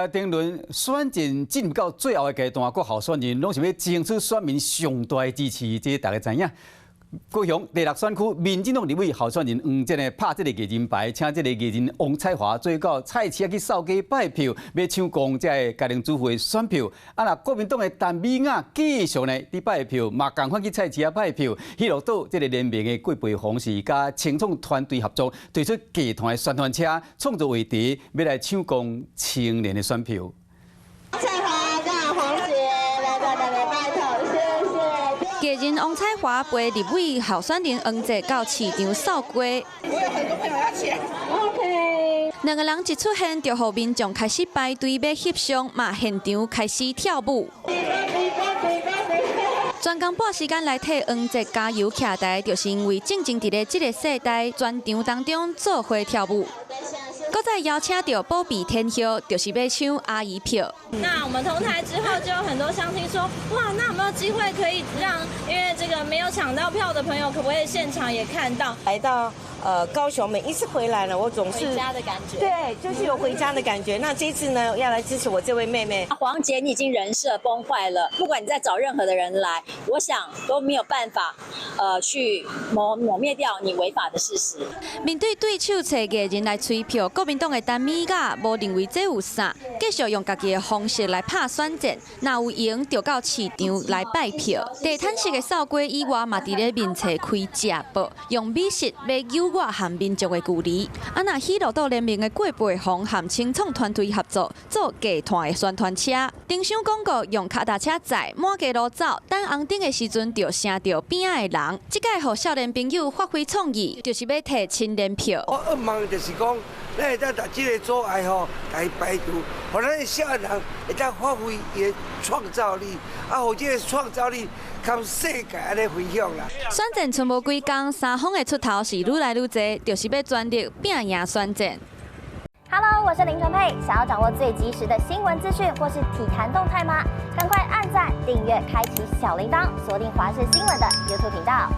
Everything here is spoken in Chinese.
顶轮选战进入到最后的阶段，各候选人拢是要争取选民上大的支持，这大家知影。高雄第6选区，民进党立委候选人黄真的拍这个艺人牌，请这个艺人王彩华做到菜市去扫街拜票，要抢攻这个家庭主妇的选票。啊，那国民党的陈美雅继续呢伫拜票，嘛共款去菜市拜票，迄落到这个联名的过背方式，甲青创团队合作推出集团的宣传车，创造话题，要来抢攻青年的选票。 艺人王彩华陪立委候选人黄捷到市场扫街。我有很多朋友要钱。OK。两个人一出现，就让民众开始排队要翕相，嘛现场开始跳舞。专工半时间来替黄捷加油徛台，就是因为正伫咧这个世代专场当中做伙跳舞。 搁再邀请到保庇天后，就是要抢阿姨票。那我们同台之后，就有很多乡亲说，哇，那有没有机会可以让因为这个没有抢到票的朋友，可不可以现场也看到？来到高雄，每一次回来了，我总是回家的感觉。对，就是有回家的感觉。那这次呢，要来支持我这位妹妹。黄捷，你已经人设崩坏了，不管你再找任何的人来，我想都没有办法，去抹灭掉你违法的事实。面对对手找艺人来催票，国民党的陈美雅无认为这有啥，继续用家己的方式来拍选战，若有赢就到市场来拜票。地毯式的扫街以外，嘛伫咧面册开食报，用美食要诱我和民众的距离。啊，那喜乐岛联名的过背风和青创团队合作做集团的宣传车，灯箱广告用脚踏车载满街路走，等红灯的时阵就声到边仔的人。即届互少年朋友发挥创意，就是要摕青年票。我希望就是讲，咱会当把这个阻碍吼，来排除，互咱的少年人会当发挥伊的创造力，啊，互这个创造力跟世界安尼分享啦。选战剩无几工，三方的出头是愈来愈多，就是要全力拼赢选战。Hello， 我是林纯佩。想要掌握最及时的新闻资讯或是体坛动态吗？赶快按赞、订阅、开启小铃铛，锁定华视新闻的 YouTube 频道。